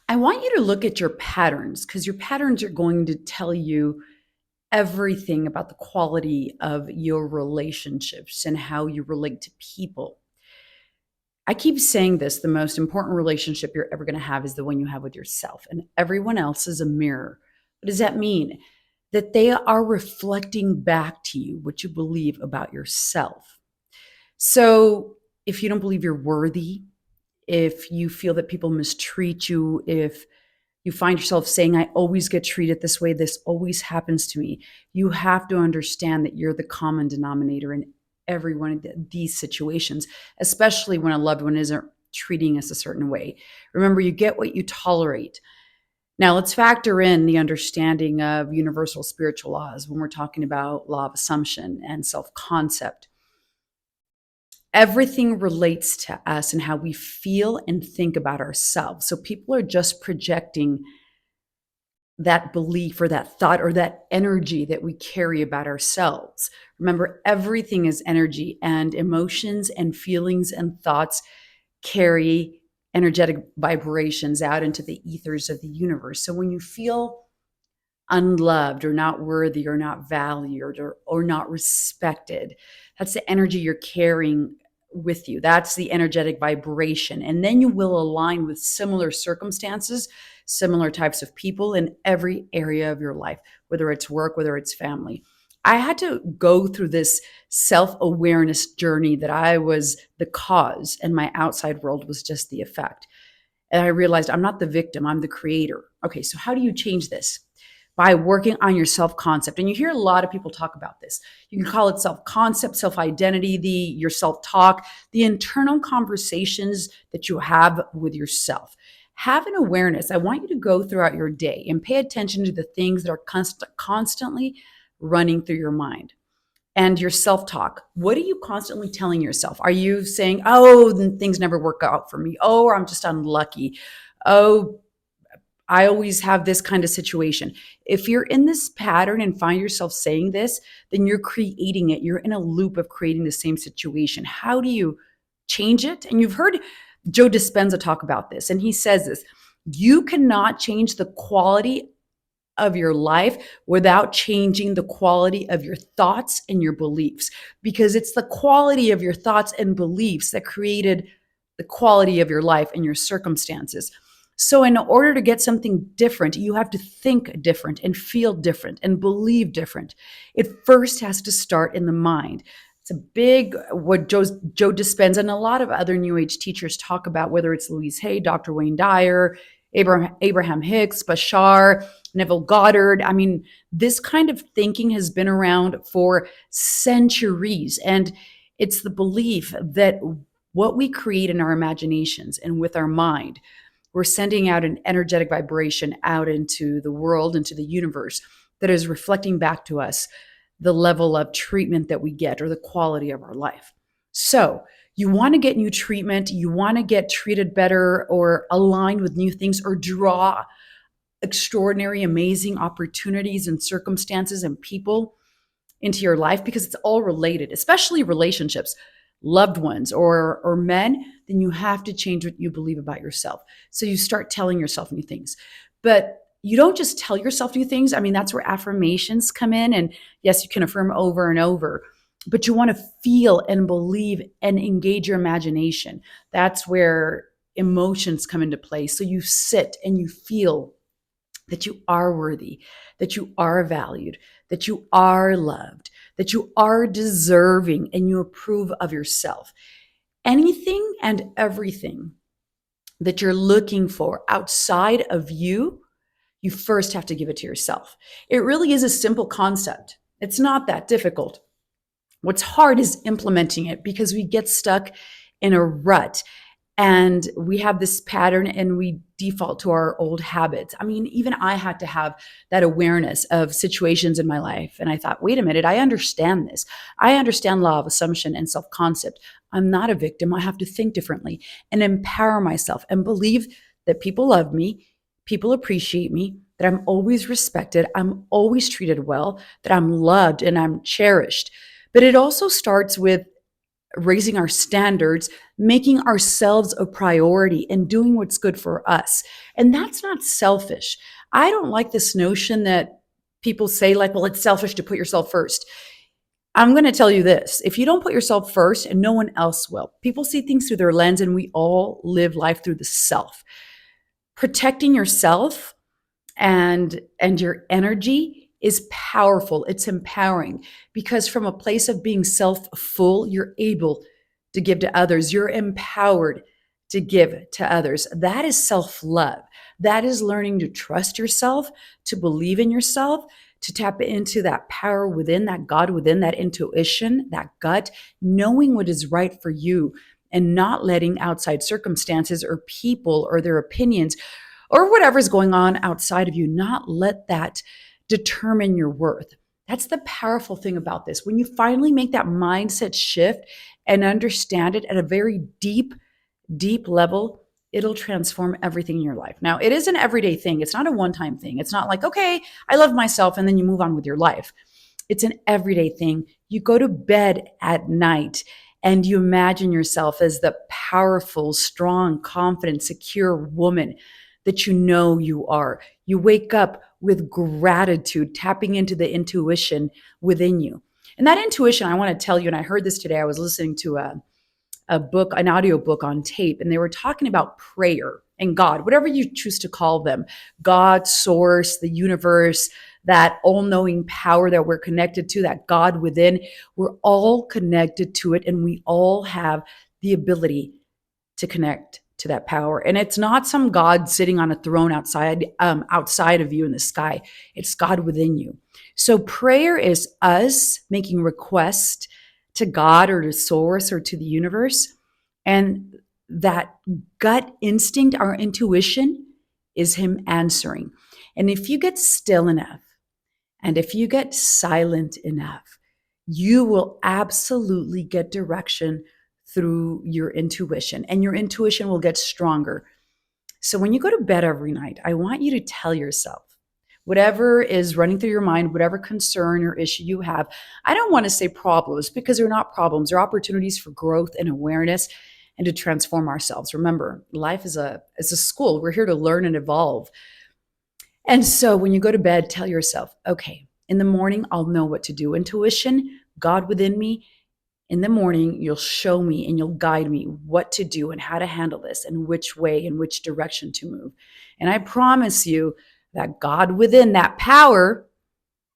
I want you to look at your patterns because your patterns are going to tell you everything about the quality of your relationships and how you relate to people. I keep saying this, the most important relationship you're ever going to have is the one you have with yourself, and everyone else is a mirror. What does that mean? That they are reflecting back to you what you believe about yourself. So if you don't believe you're worthy, if you feel that people mistreat you, if you find yourself saying, I always get treated this way, this always happens to me, you have to understand that you're the common denominator in every one of these situations, especially when a loved one isn't treating us a certain way. Remember, you get what you tolerate. Now, let's factor in the understanding of universal spiritual laws when we're talking about law of assumption and self concept. Everything relates to us and how we feel and think about ourselves. So people are just projecting that belief or that thought or that energy that we carry about ourselves. Remember, everything is energy, and emotions and feelings and thoughts carry energetic vibrations out into the ethers of the universe. So when you feel unloved or not worthy or not valued or not respected, that's the energy you're carrying with you. That's the energetic vibration. And then you will align with similar circumstances, similar types of people in every area of your life, whether it's work, whether it's family. I had to go through this self awareness journey that I was the cause and my outside world was just the effect. And I realized I'm not the victim, I'm the creator. Okay, so how do you change this? By working on your self concept. And you hear a lot of people talk about this. You can call it self concept, self identity, your self talk, the internal conversations that you have with yourself. Have an awareness. I want you to go throughout your day and pay attention to the things that are constantly running through your mind and your self talk. What are you constantly telling yourself? Are you saying, oh, things never work out for me? Oh, or I'm just unlucky. Oh, I always have this kind of situation. If you're in this pattern and find yourself saying this, then you're creating it. You're in a loop of creating the same situation. How do you change it? And you've heard Joe Dispenza talk about this, and he says this: you cannot change the quality of your life without changing the quality of your thoughts and your beliefs, because it's the quality of your thoughts and beliefs that created the quality of your life and your circumstances. So, in order to get something different, you have to think different and feel different and believe different. It first has to start in the mind. It's a big, what Joe Dispenza and a lot of other New Age teachers talk about, whether it's Louise Hay, Dr. Wayne Dyer, Abraham Hicks, Bashar, Neville Goddard. I mean, this kind of thinking has been around for centuries. And it's the belief that what we create in our imaginations and with our mind, we're sending out an energetic vibration out into the world, into the universe, that is reflecting back to us the level of treatment that we get or the quality of our life. So, you want to get new treatment, you want to get treated better or aligned with new things or draw extraordinary, amazing opportunities and circumstances and people into your life, because it's all related, especially relationships, loved ones or men, then you have to change what you believe about yourself. So you start telling yourself new things. But you don't just tell yourself new things. I mean, that's where affirmations come in. And yes, you can affirm over and over, but you want to feel and believe and engage your imagination. That's where emotions come into play. So you sit and you feel that you are worthy, that you are valued, that you are loved, that you are deserving, and you approve of yourself. Anything and everything that you're looking for outside of you, you first have to give it to yourself. It really is a simple concept. It's not that difficult. What's hard is implementing it, because we get stuck in a rut and we have this pattern and we default to our old habits. I mean, even I had to have that awareness of situations in my life. And I thought, wait a minute, I understand this. I understand law of assumption and self-concept. I'm not a victim. I have to think differently and empower myself and believe that people love me, people appreciate me, that I'm always respected, I'm always treated well, that I'm loved and I'm cherished. But it also starts with raising our standards, making ourselves a priority, and doing what's good for us. And that's not selfish. I don't like this notion that people say, like, well, it's selfish to put yourself first. I'm going to tell you this. If you don't put yourself first, and no one else will, people see things through their lens, and we all live life through the self. Protecting yourself and your energy is powerful. It's empowering, because from a place of being self-full, you're able to give to others. You're empowered to give to others. That is self-love. That is learning to trust yourself, to believe in yourself, to tap into that power within, that God within, that intuition, that gut, knowing what is right for you, and not letting outside circumstances or people or their opinions or whatever's going on outside of you, not let that determine your worth. That's the powerful thing about this. When you finally make that mindset shift and understand it at a very deep, deep level, it'll transform everything in your life. Now, it is an everyday thing. It's not a one-time thing. It's not like, okay, I love myself, and then you move on with your life. It's an everyday thing. You go to bed at night and you imagine yourself as the powerful, strong, confident, secure woman that you know you are. You wake up with gratitude, tapping into the intuition within you. And that intuition, I want to tell you, and I heard this today, I was listening to a book, an audio book on tape, and they were talking about prayer and God, whatever you choose to call them, God, source, the universe, that all-knowing power that we're connected to, that God within. We're all connected to it, and we all have the ability to connect to that power. And it's not some God sitting on a throne outside of you in the sky. It's God within you. So prayer is us making requests to God or to source or to the universe. And that gut instinct, our intuition, is him answering. And if you get still enough, and if you get silent enough, you will absolutely get direction through your intuition, and your intuition will get stronger. So when you go to bed every night, I want you to tell yourself, whatever is running through your mind, whatever concern or issue you have, I don't want to say problems, because they're not problems. They're opportunities for growth and awareness and to transform ourselves. Remember, life is a school. We're here to learn and evolve. And so when you go to bed, tell yourself, okay, in the morning, I'll know what to do. Intuition, God within me, in the morning, you'll show me and you'll guide me what to do and how to handle this and which way and which direction to move. And I promise you that God within, that power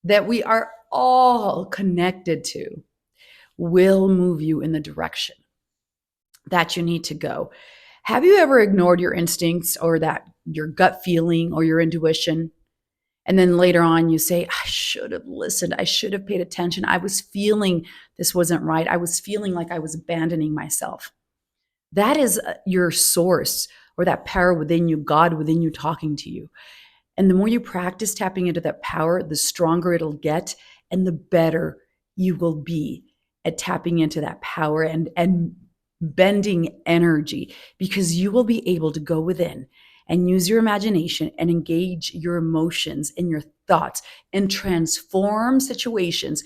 that we are all connected to, will move you in the direction that you need to go. Have you ever ignored your instincts or that your gut feeling or your intuition? And then later on, you say, I should have listened. I should have paid attention. I was feeling this wasn't right. I was feeling like I was abandoning myself. That is your source, or that power within you, God within you talking to you. And the more you practice tapping into that power, the stronger it'll get, and the better you will be at tapping into that power and bending energy, because you will be able to go within and use your imagination and engage your emotions and your thoughts and transform situations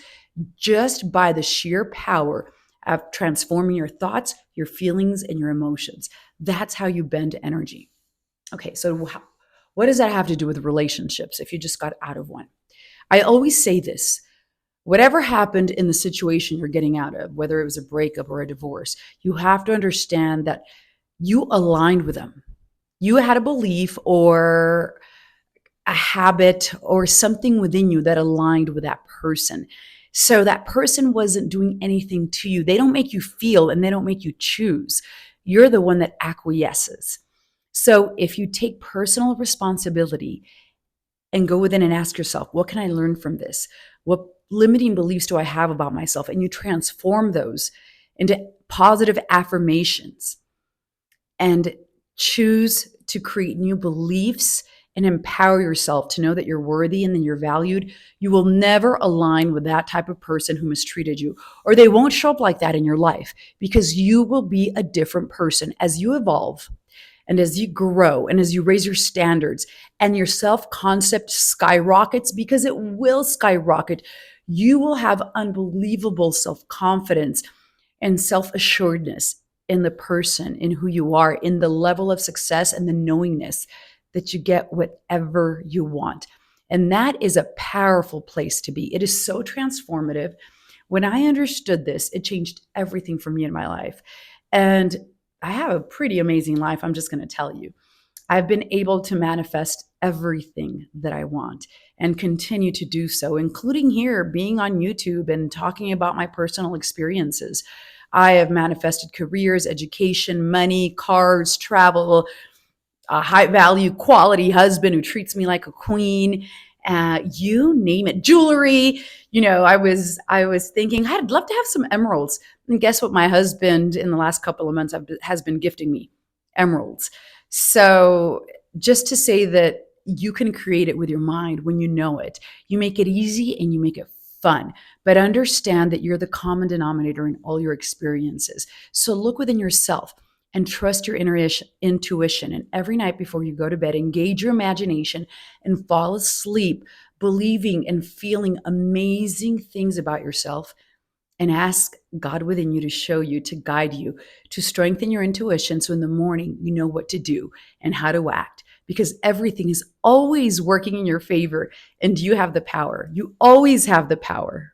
just by the sheer power of transforming your thoughts, your feelings, and your emotions. That's how you bend energy. Okay, so what does that have to do with relationships if you just got out of one? I always say this. Whatever happened in the situation you're getting out of, whether it was a breakup or a divorce, you have to understand that you aligned with them. You had a belief or a habit or something within you that aligned with that person. So that person wasn't doing anything to you. They don't make you feel and they don't make you choose. You're the one that acquiesces. So if you take personal responsibility and go within and ask yourself, what can I learn from this? What limiting beliefs do I have about myself? And you transform those into positive affirmations and choose to create new beliefs and empower yourself to know that you're worthy and that you're valued. You will never align with that type of person who mistreated you, or they won't show up like that in your life, because you will be a different person as you evolve and as you grow and as you raise your standards and your self-concept skyrockets, because it will skyrocket. You will have unbelievable self-confidence and self-assuredness in the person, in who you are, in the level of success and the knowingness that you get whatever you want. And that is a powerful place to be. It is so transformative. When I understood this, it changed everything for me in my life. And I have a pretty amazing life, I'm just going to tell you. I've been able to manifest everything that I want and continue to do so, including here being on YouTube and talking about my personal experiences. I have manifested careers, education, money, cars, travel, a high value quality husband who treats me like a queen, you name it, jewelry. I was thinking I'd love to have some emeralds, and guess what? My husband in the last couple of months has been gifting me emeralds. So just to say that you can create it with your mind when you know it, you make it easy and you make it fun. But understand that you're the common denominator in all your experiences. So look within yourself and trust your intuition. And every night before you go to bed, engage your imagination and fall asleep believing and feeling amazing things about yourself, and ask God within you to show you, to guide you, to strengthen your intuition so in the morning you know what to do and how to act, because everything is always working in your favor and you have the power. You always have the power.